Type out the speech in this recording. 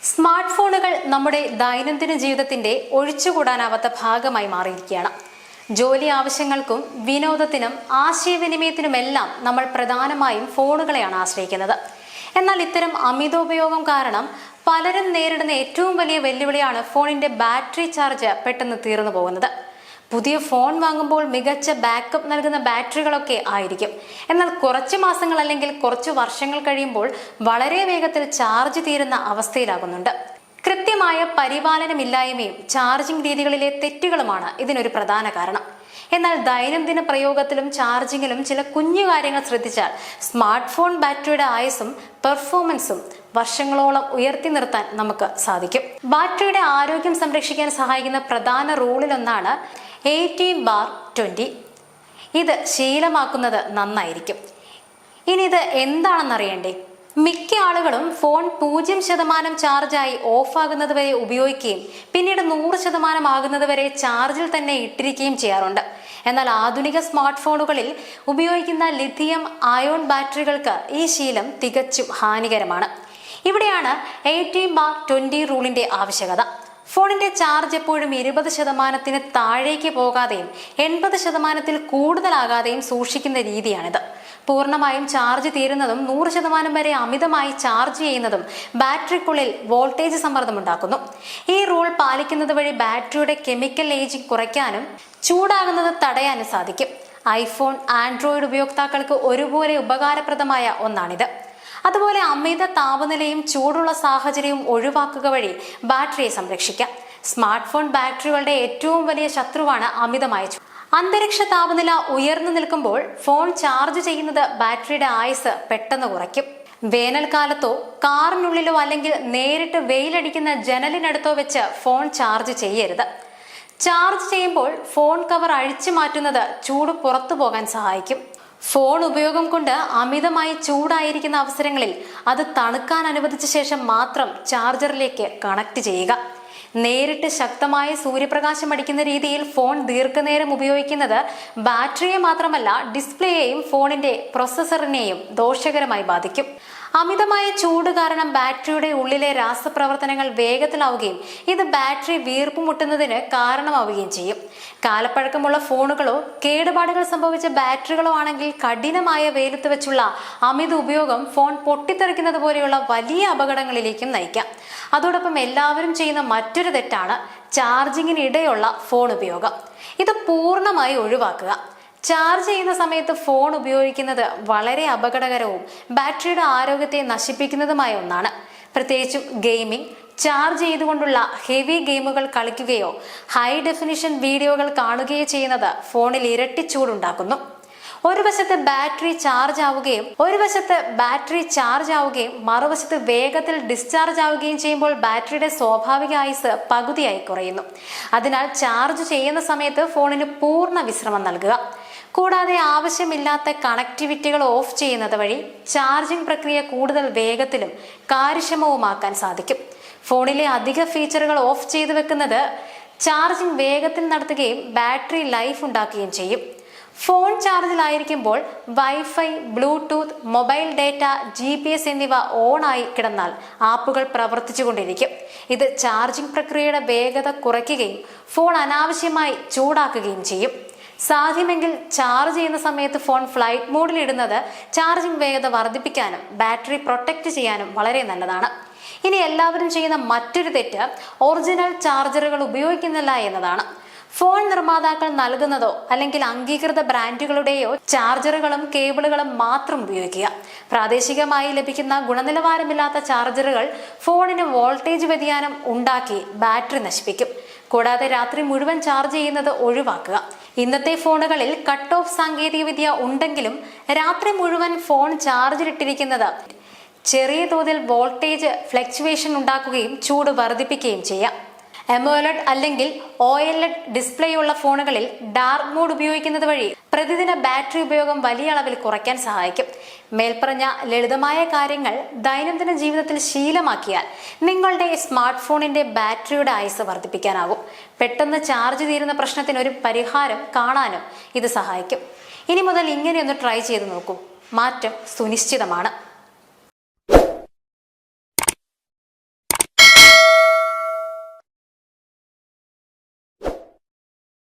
Smart ഫോണുകൾ നമ്മുടെ ദൈനംദിന ജീവിതത്തിന്റെ ഒഴിച്ചുകൂടാനാവാത്ത ഭാഗമായി മാറിയിരിക്കുകയാണ്. ജോലി ആവശ്യങ്ങൾക്കും വിനോദത്തിനും ആശയവിനിമയത്തിനുമെല്ലാം നമ്മൾ പ്രധാനമായും ഫോണുകളെയാണ് ആശ്രയിക്കുന്നത്. എന്നാൽ ഇത്തരം അമിതോപയോഗം കാരണം പലരും നേരിടുന്ന ഏറ്റവും വലിയ വെല്ലുവിളിയാണ് ഫോണിന്റെ ബാറ്ററി ചാർജ് പെട്ടെന്ന് തീർന്നു പോകുന്നത്. പുതിയ ഫോൺ വാങ്ങുമ്പോൾ മികച്ച ബാക്കപ്പ് നൽകുന്ന ബാറ്ററികളൊക്കെ ആയിരിക്കും. എന്നാൽ കുറച്ച് മാസങ്ങൾ അല്ലെങ്കിൽ കുറച്ച് വർഷങ്ങൾ കഴിയുമ്പോൾ വളരെ വേഗത്തിൽ ചാർജ് തീരുന്ന അവസ്ഥയിലാകുന്നുണ്ട്. കൃത്യമായ പരിപാലനമില്ലായ്മയും ചാർജിംഗ് രീതികളിലെ തെറ്റുകളുമാണ് ഇതിനൊരു പ്രധാന കാരണം. എന്നാൽ ദൈനംദിന പ്രയോഗത്തിലും ചാർജിങ്ങിലും ചില കുഞ്ഞു കാര്യങ്ങൾ ശ്രദ്ധിച്ചാൽ സ്മാർട്ട് ഫോൺ ബാറ്ററിയുടെ ആയുസ്സും പെർഫോമൻസും വർഷങ്ങളോളം ഉയർത്തി നിർത്താൻ നമുക്ക് സാധിക്കും. ബാറ്ററിയുടെ ആരോഗ്യം സംരക്ഷിക്കാൻ സഹായിക്കുന്ന പ്രധാന റൂളിലൊന്നാണ് 18/20. ഇത് ശീലമാക്കുന്നത് നന്നായിരിക്കും. ഇനി ഇത് എന്താണെന്നറിയണ്ടേ? മിക്ക ആളുകളും ഫോൺ 0% ചാർജായി ഓഫാകുന്നത് വരെ ഉപയോഗിക്കുകയും പിന്നീട് 100% ആകുന്നത് വരെ ചാർജിൽ തന്നെ ഇട്ടിരിക്കുകയും ചെയ്യാറുണ്ട്. എന്നാൽ ആധുനിക സ്മാർട്ട് ഫോണുകളിൽ ഉപയോഗിക്കുന്ന ലിഥിയം അയോൺ ബാറ്ററികൾക്ക് ഈ ശീലം തികച്ചും ഹാനികരമാണ്. ഇവിടെയാണ് 18/20 റൂളിന്റെ ആവശ്യകത. ഫോണിന്റെ ചാർജ് എപ്പോഴും 20% താഴേക്ക് പോകാതെയും 80% കൂടുതലാകാതെയും സൂക്ഷിക്കുന്ന രീതിയാണിത്. പൂർണ്ണമായും ചാർജ് തീരുന്നതും 100% വരെ അമിതമായി ചാർജ് ചെയ്യുന്നതും ബാറ്ററിക്കുള്ളിൽ വോൾട്ടേജ് സമ്മർദ്ദമുണ്ടാക്കുന്നു. ഈ റൂൾ പാലിക്കുന്നത് വഴി ബാറ്ററിയുടെ കെമിക്കൽ ഏജിംഗ് കുറയ്ക്കാനും ചൂടാകുന്നത് തടയാനും സാധിക്കും. ഐഫോൺ, ആൻഡ്രോയിഡ് ഉപയോക്താക്കൾക്ക് ഒരുപോലെ ഉപകാരപ്രദമായ ഒന്നാണിത്. അതുപോലെ അമിത താപനിലയും ചൂടുള്ള സാഹചര്യവും ഒഴിവാക്കുക വഴി ബാറ്ററിയെ സംരക്ഷിക്കാം. സ്മാർട്ട് ഫോൺ ബാറ്ററികളുടെ ഏറ്റവും വലിയ ശത്രുവാണ് അമിതമായ ചൂട്. അന്തരീക്ഷ താപനില ഉയർന്നു നിൽക്കുമ്പോൾ ഫോൺ ചാർജ് ചെയ്യുന്നത് ബാറ്ററിയുടെ ആയുസ് പെട്ടെന്ന് കുറയ്ക്കും. വേനൽക്കാലത്തോ കാറിനുള്ളിലോ അല്ലെങ്കിൽ നേരിട്ട് വെയിലടിക്കുന്ന ജനലിനടുത്തോ വെച്ച് ഫോൺ ചാർജ് ചെയ്യരുത്. ചാർജ് ചെയ്യുമ്പോൾ ഫോൺ കവർ അഴിച്ചു മാറ്റുന്നത് ചൂട് പുറത്തു പോകാൻ സഹായിക്കും. ഫോൺ ഉപയോഗം കൊണ്ട് അമിതമായി ചൂടായിരിക്കുന്ന അവസരങ്ങളിൽ അത് തണുക്കാൻ അനുവദിച്ച ശേഷം മാത്രം ചാർജറിലേക്ക് കണക്ട് ചെയ്യുക. നേരിട്ട് ശക്തമായ സൂര്യപ്രകാശം അടിക്കുന്ന രീതിയിൽ ഫോൺ ദീർഘനേരം ഉപയോഗിക്കുന്നത് ബാറ്ററിയെ മാത്രമല്ല ഡിസ്പ്ലേയെയും ഫോണിന്റെ പ്രോസസറിനെയും ദോഷകരമായി ബാധിക്കും. അമിതമായ ചൂട് കാരണം ബാറ്ററിയുടെ ഉള്ളിലെ രാസപ്രവർത്തനങ്ങൾ വേഗത്തിലാവുകയും ഇത് ബാറ്ററി വീർപ്പുമുട്ടുന്നതിന് കാരണമാവുകയും ചെയ്യും. കാലപ്പഴക്കമുള്ള ഫോണുകളോ കേടുപാടുകൾ സംഭവിച്ച ബാറ്ററികളോ ആണെങ്കിൽ കഠിനമായ വെയിലത്ത് വെച്ചുള്ള അമിത ഉപയോഗം ഫോൺ പൊട്ടിത്തെറിക്കുന്നത് പോലെയുള്ള വലിയ അപകടങ്ങളിലേക്കും നയിക്കാം. അതോടൊപ്പം എല്ലാവരും ചെയ്യുന്ന മറ്റൊരു തെറ്റാണ് ചാർജിങ്ങിനിടെയുള്ള ഫോൺ ഉപയോഗം. ഇത് പൂർണ്ണമായി ഒഴിവാക്കുക. ചാർജ് ചെയ്യുന്ന സമയത്ത് ഫോൺ ഉപയോഗിക്കുന്നത് വളരെ അപകടകരവും ബാറ്ററിയുടെ ആരോഗ്യത്തെ നശിപ്പിക്കുന്നതുമായ ഒന്നാണ്. പ്രത്യേകിച്ചും ഗെയിമിംഗ്, ചാർജ് ചെയ്തുകൊണ്ടുള്ള ഹെവി ഗെയിമുകൾ കളിക്കുകയോ ഹൈ ഡെഫിനിഷൻ വീഡിയോകൾ കാണുകയോ ചെയ്യുന്നത് ഫോണിൽ ഇരട്ടി ചൂടുണ്ടാക്കുന്നു. ഒരു വശത്ത് ബാറ്ററി ചാർജ് ആവുകയും മറുവശത്ത് വേഗത്തിൽ ഡിസ്ചാർജ് ആവുകയും ചെയ്യുമ്പോൾ ബാറ്ററിയുടെ സ്വാഭാവിക ആയുസ് പകുതിയായി കുറയുന്നു. അതിനാൽ ചാർജ് ചെയ്യുന്ന സമയത്ത് ഫോണിന് പൂർണ്ണ വിശ്രമം നൽകുക. കൂടാതെ ആവശ്യമില്ലാത്ത കണക്ടിവിറ്റികൾ ഓഫ് ചെയ്യുന്നത് വഴി ചാർജിംഗ് പ്രക്രിയ കൂടുതൽ വേഗത്തിലും കാര്യക്ഷമവുമാക്കാൻ സാധിക്കും. ഫോണിലെ അധിക ഫീച്ചറുകൾ ഓഫ് ചെയ്തു വെക്കുന്നത് ചാർജിംഗ് വേഗത്തിൽ നടത്തുകയും ബാറ്ററി ലൈഫ് ഉണ്ടാക്കുകയും ചെയ്യും. ഫോൺ ചാർജിലായിരിക്കുമ്പോൾ wifi, Bluetooth, mobile data, GPS എന്നിവ ഓണായി കിടന്നാൽ ആപ്പുകൾ പ്രവർത്തിച്ചുകൊണ്ടിരിക്കും. ഇത് ചാർജിംഗ് പ്രക്രിയയുടെ വേഗത കുറയ്ക്കുകയും ഫോൺ അനാവശ്യമായി ചൂടാക്കുകയും ചെയ്യും. സാധ്യമെങ്കിൽ ചാർജ് ചെയ്യുന്ന സമയത്ത് ഫോൺ ഫ്ലൈറ്റ് മോഡിൽ ഇടുന്നത് ചാർജിംഗ് വേഗത വർദ്ധിപ്പിക്കാനും ബാറ്ററി പ്രൊട്ടക്റ്റ് ചെയ്യാനും വളരെ നല്ലതാണ്. ഇനി എല്ലാവരും ചെയ്യുന്ന മറ്റൊരു തെറ്റ് ഒറിജിനൽ ചാർജറുകൾ ഉപയോഗിക്കുന്നില്ല എന്നതാണ്. ഫോൺ നിർമ്മാതാക്കൾ നൽകുന്നതോ അല്ലെങ്കിൽ അംഗീകൃത ബ്രാൻഡുകളുടെയോ ചാർജറുകളും കേബിളുകളും മാത്രം ഉപയോഗിക്കുക. പ്രാദേശികമായി ലഭിക്കുന്ന ഗുണനിലവാരമില്ലാത്ത ചാർജറുകൾ ഫോണിന് വോൾട്ടേജ് വ്യതിയാനം ഉണ്ടാക്കി ബാറ്ററി നശിപ്പിക്കും. കൂടാതെ രാത്രി മുഴുവൻ ചാർജ് ചെയ്യുന്നത് ഒഴിവാക്കുക. ഇന്നത്തെ ഫോണുകളിൽ കട്ട് ഓഫ് സാങ്കേതികവിദ്യ ഉണ്ടെങ്കിലും രാത്രി മുഴുവൻ ഫോൺ ചാർജിലിട്ടിരിക്കുന്നത് ചെറിയ തോതിൽ വോൾട്ടേജ് ഫ്ലക്ച്വേഷൻ ഉണ്ടാക്കുകയും ചൂട് വർദ്ധിപ്പിക്കുകയും ചെയ്യാം. AMOLED അല്ലെങ്കിൽ OLED ഡിസ്പ്ലേ ഉള്ള ഫോണുകളിൽ ഡാർക്ക് മോഡ് ഉപയോഗിക്കുന്നത് വഴി പ്രതിദിന ബാറ്ററി ഉപയോഗം വലിയ അളവിൽ കുറയ്ക്കാൻ സഹായിക്കും. മേൽപ്പറഞ്ഞ ലളിതമായ കാര്യങ്ങൾ ദൈനംദിന ജീവിതത്തിൽ ശീലമാക്കിയാൽ നിങ്ങളുടെ സ്മാർട്ട് ഫോണിന്റെ ബാറ്ററിയുടെ ആയുസ് വർദ്ധിപ്പിക്കാനാകും. പെട്ടെന്ന് ചാർജ് തീരുന്ന പ്രശ്നത്തിന് ഒരു പരിഹാരം കാണാനും ഇത് സഹായിക്കും. ഇനി മുതൽ ഇങ്ങനെയൊന്ന് ട്രൈ ചെയ്ത് നോക്കൂ. മാറ്റം സുനിശ്ചിതമാണ്.